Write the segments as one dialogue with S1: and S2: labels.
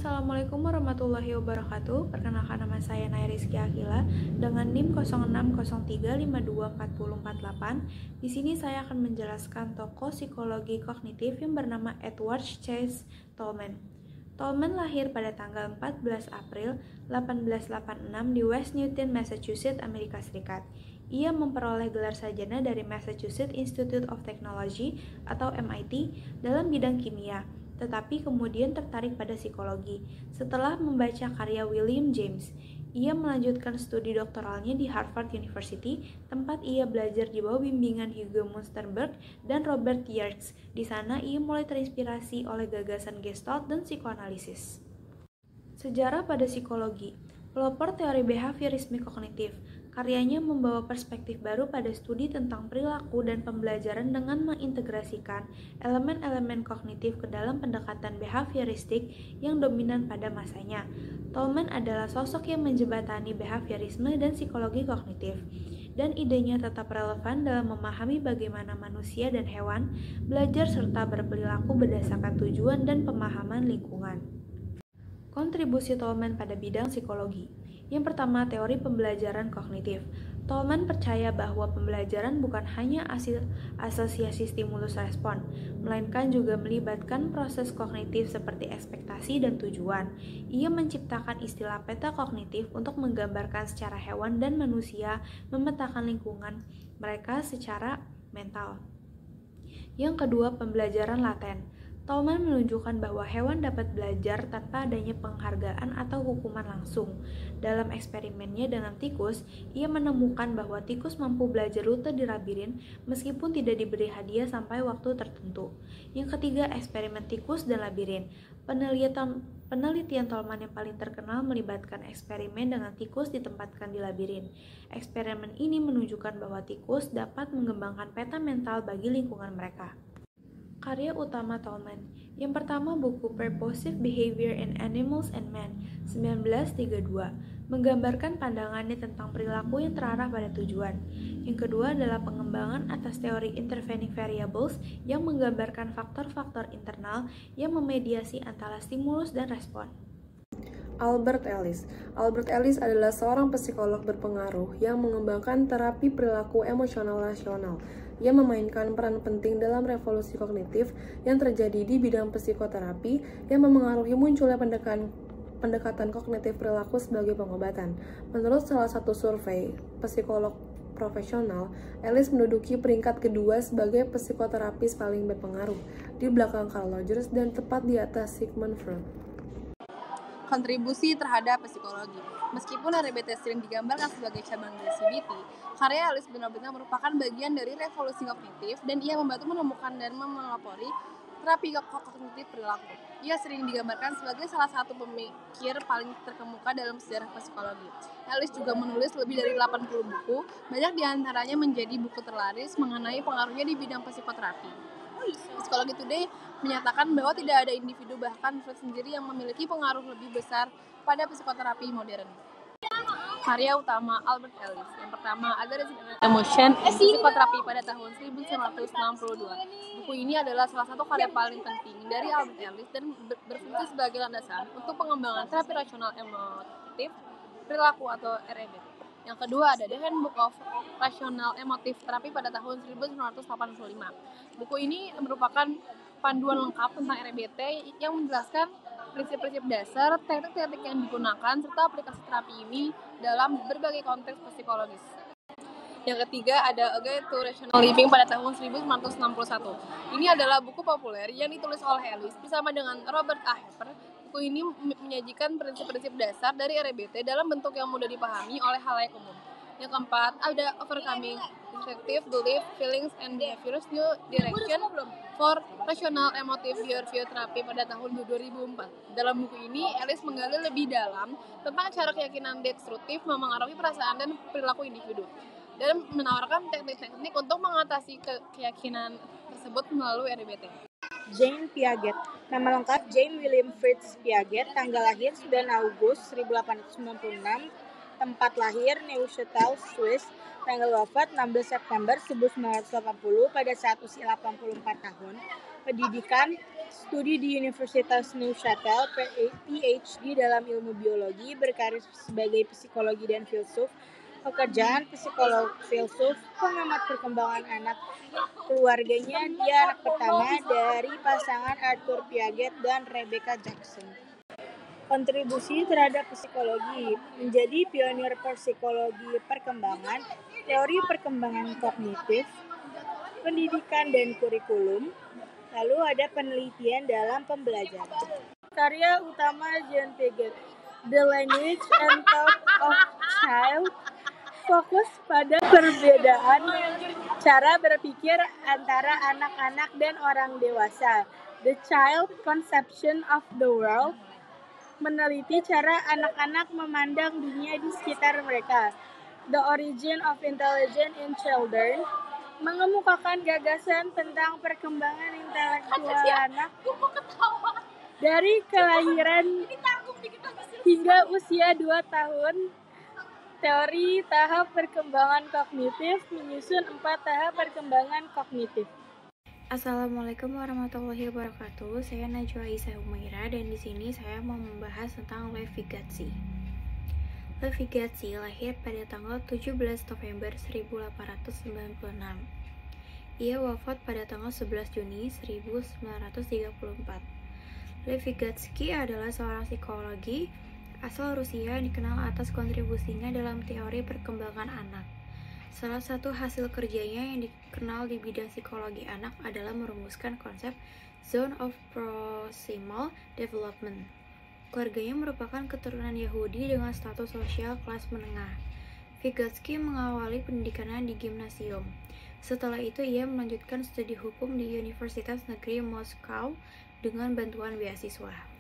S1: Assalamualaikum warahmatullahi wabarakatuh. Perkenalkan, nama saya Nairizky Akila dengan NIM 0603524048. Di sini saya akan menjelaskan tokoh psikologi kognitif yang bernama Edward Chase Tolman. Tolman lahir pada tanggal 14 April 1886 di West Newton, Massachusetts, Amerika Serikat. Ia memperoleh gelar sarjana dari Massachusetts Institute of Technology atau MIT dalam bidang kimia, tetapi kemudian tertarik pada psikologi. Setelah membaca karya William James, ia melanjutkan studi doktoralnya di Harvard University, tempat ia belajar di bawah bimbingan Hugo Munsterberg dan Robert Yerkes. Di sana ia mulai terinspirasi oleh gagasan Gestalt dan psikoanalisis. Sejarah pada psikologi. Pelopor teori behaviorisme kognitif. Karyanya membawa perspektif baru pada studi tentang perilaku dan pembelajaran dengan mengintegrasikan elemen-elemen kognitif ke dalam pendekatan behavioristik yang dominan pada masanya. Tolman adalah sosok yang menjembatani behaviorisme dan psikologi kognitif, dan idenya tetap relevan dalam memahami bagaimana manusia dan hewan belajar serta berperilaku berdasarkan tujuan dan pemahaman lingkungan. Kontribusi Tolman pada bidang psikologi. Yang pertama, teori pembelajaran kognitif. Tolman percaya bahwa pembelajaran bukan hanya asosiasi stimulus respon, melainkan juga melibatkan proses kognitif seperti ekspektasi dan tujuan. Ia menciptakan istilah peta kognitif untuk menggambarkan secara hewan dan manusia memetakan lingkungan mereka secara mental. Yang kedua, pembelajaran laten. Tolman menunjukkan bahwa hewan dapat belajar tanpa adanya penghargaan atau hukuman langsung. Dalam eksperimennya dengan tikus, ia menemukan bahwa tikus mampu belajar rute di labirin meskipun tidak diberi hadiah sampai waktu tertentu. Yang ketiga, eksperimen tikus dan labirin. Penelitian Tolman yang paling terkenal melibatkan eksperimen dengan tikus ditempatkan di labirin. Eksperimen ini menunjukkan bahwa tikus dapat mengembangkan peta mental bagi lingkungan mereka. Karya utama Tolman. Yang pertama, buku Purposive Behavior in Animals and Man, 1932, menggambarkan pandangannya tentang perilaku yang terarah pada tujuan. Yang kedua adalah pengembangan atas teori intervening variables yang menggambarkan faktor-faktor internal yang memediasi antara stimulus dan respon.
S2: Albert Ellis. Albert Ellis adalah seorang psikolog berpengaruh yang mengembangkan terapi perilaku emosional rasional. Ia memainkan peran penting dalam revolusi kognitif yang terjadi di bidang psikoterapi yang memengaruhi munculnya pendekatan kognitif perilaku sebagai pengobatan. Menurut salah satu survei psikolog profesional, Ellis menduduki peringkat kedua sebagai psikoterapis paling berpengaruh, di belakang Carl Rogers dan tepat di atas Sigmund Freud.
S3: Kontribusi terhadap psikologi. Meskipun RBT sering digambarkan sebagai cabang dari CBT, karya Ellis benar-benar merupakan bagian dari revolusi kognitif dan ia membantu menemukan dan memelopori terapi kognitif perilaku. Ia sering digambarkan sebagai salah satu pemikir paling terkemuka dalam sejarah psikologi. Ellis juga menulis lebih dari 80 buku, banyak diantaranya menjadi buku terlaris mengenai pengaruhnya di bidang psikoterapi. Psikologi Today menyatakan bahwa tidak ada individu, bahkan Freud sendiri, yang memiliki pengaruh lebih besar pada psikoterapi modern. Karya utama Albert Ellis. Yang pertama, Addressing Emotion in Psychotherapy pada tahun 1962. Buku ini adalah salah satu karya paling penting dari Albert Ellis dan berfungsi sebagai landasan untuk pengembangan terapi rasional emotif perilaku atau REBT. Yang kedua ada The Handbook of Rational Emotive Therapy pada tahun 1985. Buku ini merupakan panduan lengkap tentang RBT yang menjelaskan prinsip-prinsip dasar, teknik-teknik yang digunakan, serta aplikasi terapi ini dalam berbagai konteks psikologis. Yang ketiga ada A Guide to Rational Living pada tahun 1961. Ini adalah buku populer yang ditulis oleh Ellis bersama dengan Robert A. Hepper. Buku ini menyajikan prinsip-prinsip dasar dari RBT dalam bentuk yang mudah dipahami oleh halayak umum. Yang keempat ada Overcoming Destructive Belief, Feelings, and Behaviors, New Direction for Rational Emotive Behavior Therapy pada tahun 2004. Dalam buku ini, Ellis menggali lebih dalam tentang cara keyakinan destruktif memengaruhi perasaan dan perilaku individu, dan menawarkan teknik-teknik untuk mengatasi keyakinan tersebut melalui RBT.
S4: Jean Piaget. Nama lengkap Jean William Fritz Piaget, tanggal lahir 9 Agustus 1896, tempat lahir Neuchâtel, Swiss, tanggal wafat 16 September 1980 pada saat usia 84 tahun. Pendidikan studi di Universitas Neuchâtel, PhD dalam ilmu biologi, berkarir sebagai psikologi dan filsuf. Pekerjaan psikolog filsuf, pengamat perkembangan anak. Keluarganya, dia anak pertama dari pasangan Arthur Piaget dan Rebecca Jackson. Kontribusi terhadap psikologi, menjadi pionir psikologi perkembangan, teori perkembangan kognitif, pendidikan dan kurikulum, lalu ada penelitian dalam pembelajaran. Karya utama John Piaget, The Language and Thought of Child, fokus pada perbedaan cara berpikir antara anak-anak dan orang dewasa. The Child Conception of the World, meneliti cara anak-anak memandang dunia di sekitar mereka. The Origin of Intelligence in Children, mengemukakan gagasan tentang perkembangan intelektual anak dari kelahiran hingga usia 2 tahun. Teori tahap perkembangan kognitif, menyusun 4 tahap perkembangan kognitif.
S1: Assalamualaikum warahmatullahi wabarakatuh. Saya Najwa Isa Humaira dan di sini saya mau membahas tentang Lev Vygotsky. Lev Vygotsky lahir pada tanggal 17 November 1896. Ia wafat pada tanggal 11 Juni 1934. Lev Vygotsky adalah seorang psikologi asal Rusia yang dikenal atas kontribusinya dalam teori perkembangan anak. Salah satu hasil kerjanya yang dikenal di bidang psikologi anak adalah merumuskan konsep Zone of Proximal Development. Keluarganya merupakan keturunan Yahudi dengan status sosial kelas menengah. Vygotsky mengawali pendidikannya di gimnasium. Setelah itu ia melanjutkan studi hukum di Universitas Negeri Moskow dengan bantuan beasiswa.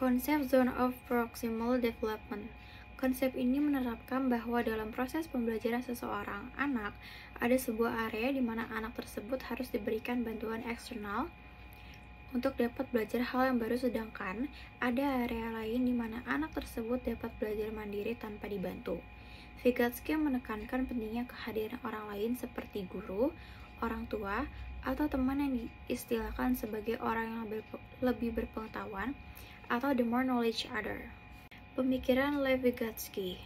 S1: Konsep Zone of Proximal Development. Konsep ini menerapkan bahwa dalam proses pembelajaran seseorang anak, ada sebuah area di mana anak tersebut harus diberikan bantuan eksternal untuk dapat belajar hal yang baru, sedangkan ada area lain di mana anak tersebut dapat belajar mandiri tanpa dibantu. Vygotsky menekankan pentingnya kehadiran orang lain seperti guru, orang tua, atau teman yang diistilahkan sebagai orang yang lebih berpengetahuan atau the more knowledge other. Pemikiran Lev Vygotsky.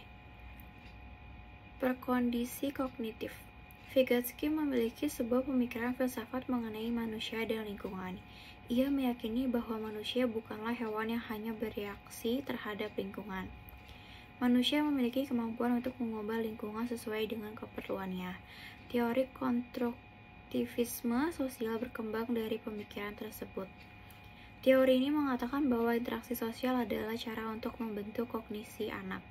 S1: Perkondisi kognitif. Vygotsky memiliki sebuah pemikiran filsafat mengenai manusia dan lingkungan. Ia meyakini bahwa manusia bukanlah hewan yang hanya bereaksi terhadap lingkungan. Manusia memiliki kemampuan untuk mengubah lingkungan sesuai dengan keperluannya. Teori konstruktivisme sosial berkembang dari pemikiran tersebut. Teori ini mengatakan bahwa interaksi sosial adalah cara untuk membentuk kognisi anak.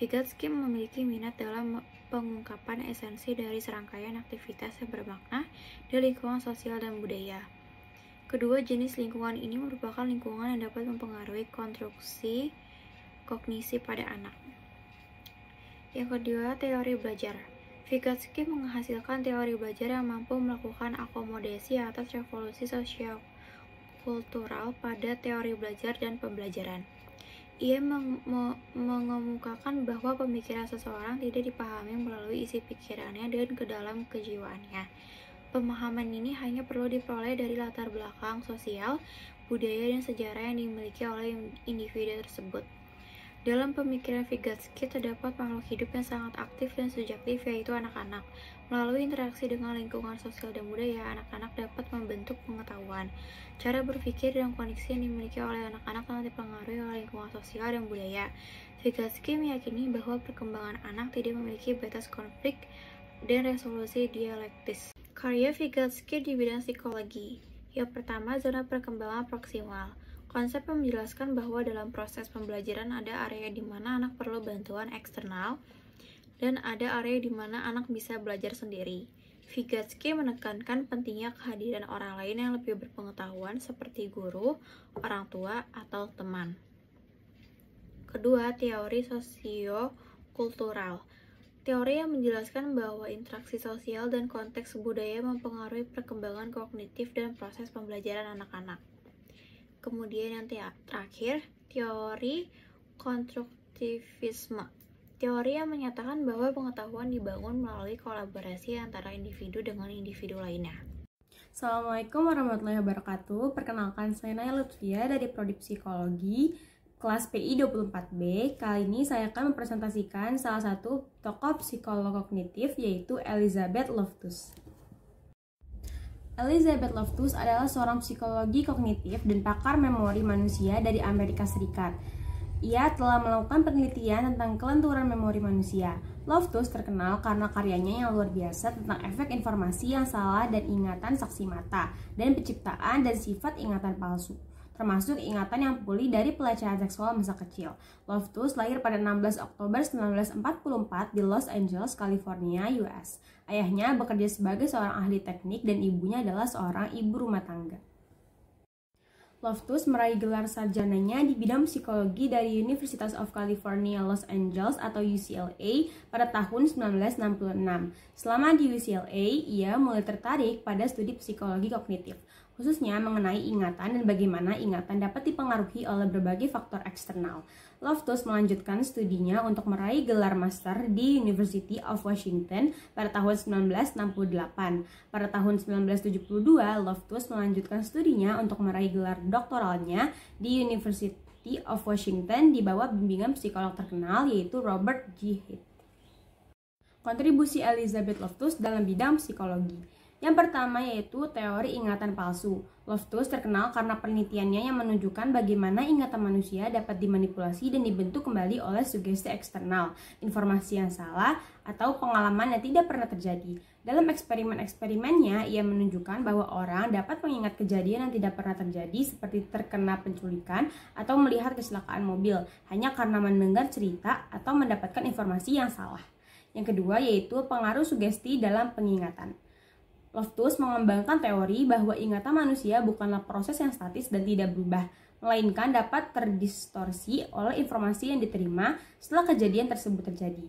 S1: Vygotsky memiliki minat dalam pengungkapan esensi dari serangkaian aktivitas yang bermakna di lingkungan sosial dan budaya. Kedua jenis lingkungan ini merupakan lingkungan yang dapat mempengaruhi konstruksi kognisi pada anak. Yang kedua, teori belajar. Vygotsky menghasilkan teori belajar yang mampu melakukan akomodasi atas revolusi sosial kultural pada teori belajar dan pembelajaran. Ia mengemukakan bahwa pemikiran seseorang tidak dipahami melalui isi pikirannya dan ke dalam kejiwaannya. Pemahaman ini hanya perlu diperoleh dari latar belakang sosial, budaya, dan sejarah yang dimiliki oleh individu tersebut. Dalam pemikiran Vygotsky terdapat makhluk hidup yang sangat aktif dan subjektif, yaitu anak-anak. Melalui interaksi dengan lingkungan sosial dan budaya, anak-anak dapat membentuk pengetahuan. Cara berpikir dan kondisi yang dimiliki oleh anak-anak sangat dipengaruhi oleh lingkungan sosial dan budaya. Vygotsky meyakini bahwa perkembangan anak tidak memiliki batas konflik dan resolusi dialektis. Karya Vygotsky di bidang psikologi. Yang pertama, zona perkembangan proksimal. Konsep yang menjelaskan bahwa dalam proses pembelajaran ada area di mana anak perlu bantuan eksternal dan ada area di mana anak bisa belajar sendiri. Vygotsky menekankan pentingnya kehadiran orang lain yang lebih berpengetahuan seperti guru, orang tua, atau teman. Kedua, teori sosiokultural. Teori yang menjelaskan bahwa interaksi sosial dan konteks budaya mempengaruhi perkembangan kognitif dan proses pembelajaran anak-anak. Kemudian yang terakhir, teori konstruktivisme. Teori yang menyatakan bahwa pengetahuan dibangun melalui kolaborasi antara individu dengan individu lainnya.
S5: Assalamualaikum warahmatullahi wabarakatuh. Perkenalkan, saya Naya Lutfia dari Prodi Psikologi kelas PI 24B. Kali ini saya akan mempresentasikan salah satu tokoh psikolog kognitif, yaitu Elizabeth Loftus. Elizabeth Loftus adalah seorang psikologi kognitif dan pakar memori manusia dari Amerika Serikat. Ia telah melakukan penelitian tentang kelenturan memori manusia. Loftus terkenal karena karyanya yang luar biasa tentang efek informasi yang salah dan ingatan saksi mata, dan penciptaan dan sifat ingatan palsu, termasuk ingatan yang pulih dari pelecehan seksual masa kecil. Loftus lahir pada 16 Oktober 1944 di Los Angeles, California, US. Ayahnya bekerja sebagai seorang ahli teknik dan ibunya adalah seorang ibu rumah tangga. Loftus meraih gelar sarjananya di bidang psikologi dari University of California, Los Angeles atau UCLA pada tahun 1966. Selama di UCLA, ia mulai tertarik pada studi psikologi kognitif, khususnya mengenai ingatan dan bagaimana ingatan dapat dipengaruhi oleh berbagai faktor eksternal. Loftus melanjutkan studinya untuk meraih gelar master di University of Washington pada tahun 1968. Pada tahun 1972, Loftus melanjutkan studinya untuk meraih gelar doktoralnya di University of Washington di bawah bimbingan psikolog terkenal yaitu Robert G. Heath. Kontribusi Elizabeth Loftus dalam bidang psikologi. Yang pertama yaitu teori ingatan palsu. Loftus terkenal karena penelitiannya yang menunjukkan bagaimana ingatan manusia dapat dimanipulasi dan dibentuk kembali oleh sugesti eksternal, informasi yang salah, atau pengalaman yang tidak pernah terjadi. Dalam eksperimen-eksperimennya, ia menunjukkan bahwa orang dapat mengingat kejadian yang tidak pernah terjadi seperti terkena penculikan atau melihat kecelakaan mobil hanya karena mendengar cerita atau mendapatkan informasi yang salah. Yang kedua yaitu pengaruh sugesti dalam pengingatan. Loftus mengembangkan teori bahwa ingatan manusia bukanlah proses yang statis dan tidak berubah, melainkan dapat terdistorsi oleh informasi yang diterima setelah kejadian tersebut terjadi.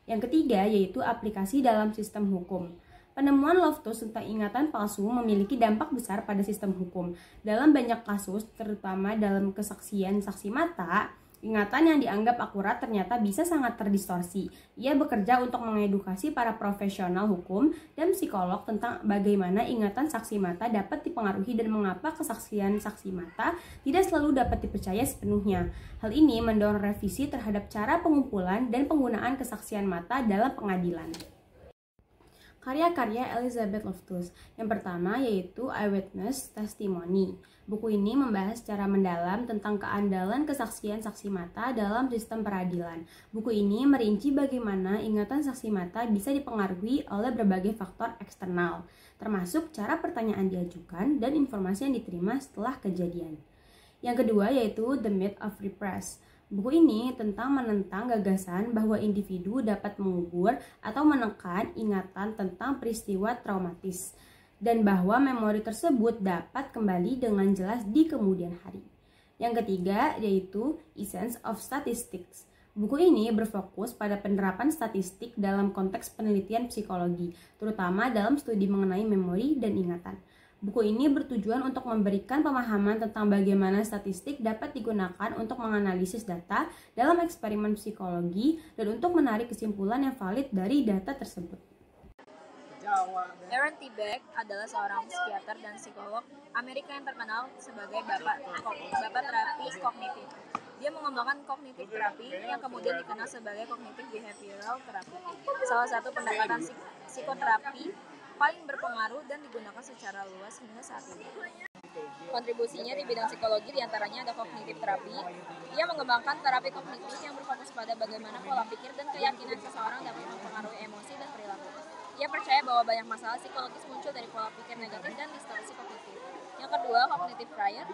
S5: Yang ketiga yaitu aplikasi dalam sistem hukum. Penemuan Loftus tentang ingatan palsu memiliki dampak besar pada sistem hukum. Dalam banyak kasus, terutama dalam kesaksian saksi mata, ingatan yang dianggap akurat ternyata bisa sangat terdistorsi. Ia bekerja untuk mengedukasi para profesional hukum dan psikolog tentang bagaimana ingatan saksi mata dapat dipengaruhi dan mengapa kesaksian saksi mata tidak selalu dapat dipercaya sepenuhnya. Hal ini mendorong revisi terhadap cara pengumpulan dan penggunaan kesaksian mata dalam pengadilan. Karya-karya Elizabeth Loftus. Yang pertama yaitu Eyewitness Testimony. Buku ini membahas secara mendalam tentang keandalan kesaksian saksi mata dalam sistem peradilan. Buku ini merinci bagaimana ingatan saksi mata bisa dipengaruhi oleh berbagai faktor eksternal, termasuk cara pertanyaan diajukan dan informasi yang diterima setelah kejadian. Yang kedua yaitu The Myth of Repress. Buku ini menentang gagasan bahwa individu dapat mengubur atau menekan ingatan tentang peristiwa traumatis dan bahwa memori tersebut dapat kembali dengan jelas di kemudian hari. Yang ketiga yaitu Essence of Statistics. Buku ini berfokus pada penerapan statistik dalam konteks penelitian psikologi, terutama dalam studi mengenai memori dan ingatan. Buku ini bertujuan untuk memberikan pemahaman tentang bagaimana statistik dapat digunakan untuk menganalisis data dalam eksperimen psikologi dan untuk menarik kesimpulan yang valid dari data tersebut.
S6: Aaron T. Beck adalah seorang psikiater dan psikolog Amerika yang terkenal sebagai bapak terapi kognitif. Dia mengembangkan kognitif terapi yang kemudian dikenal sebagai kognitif behavioral therapy, salah satu pendekatan psikoterapi paling berpengaruh dan digunakan secara luas hingga saat ini. Kontribusinya di bidang psikologi diantaranya ada kognitif terapi. Ia mengembangkan terapi kognitif yang berfokus pada bagaimana pola pikir dan keyakinan seseorang dapat mempengaruhi emosi dan perilaku. Ia percaya bahwa banyak masalah psikologis muncul dari pola pikir negatif dan distorsi kognitif. Yang kedua, kognitif prior.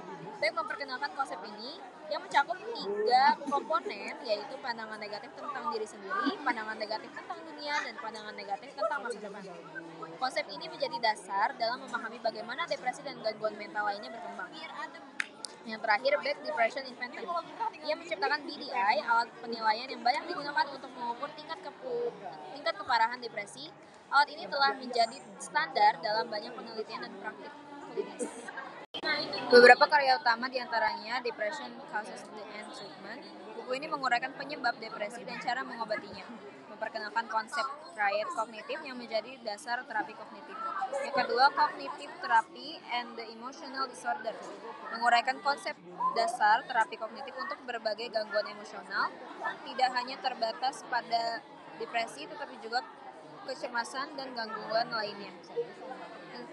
S6: Beck memperkenalkan konsep ini yang mencakup 3 komponen, yaitu pandangan negatif tentang diri sendiri, pandangan negatif tentang dunia, dan pandangan negatif tentang masa depan. Konsep ini menjadi dasar dalam memahami bagaimana depresi dan gangguan mental lainnya berkembang. Yang terakhir, Beck Depression Inventory. Ia menciptakan BDI, alat penilaian yang banyak digunakan untuk mengukur tingkat keparahan depresi. Alat ini telah menjadi standar dalam banyak penelitian dan praktik klinis. Beberapa karya utama diantaranya Depression Causes and Treatment. Buku ini menguraikan penyebab depresi dan cara mengobatinya, memperkenalkan konsep triad kognitif yang menjadi dasar terapi kognitif. Yang kedua, cognitive therapy and the emotional disorder, menguraikan konsep dasar terapi kognitif untuk berbagai gangguan emosional, tidak hanya terbatas pada depresi, tetapi juga kecemasan dan gangguan lainnya.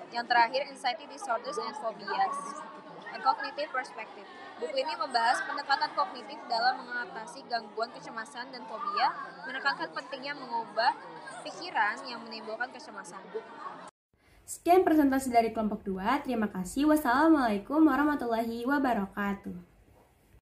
S6: Yang terakhir, anxiety disorders and phobias. A cognitive perspective. Buku ini membahas pendekatan kognitif dalam mengatasi gangguan kecemasan dan fobia, menekankan pentingnya mengubah pikiran yang menimbulkan kecemasan.
S5: Sekian presentasi dari kelompok 2. Terima kasih. Wassalamualaikum warahmatullahi wabarakatuh.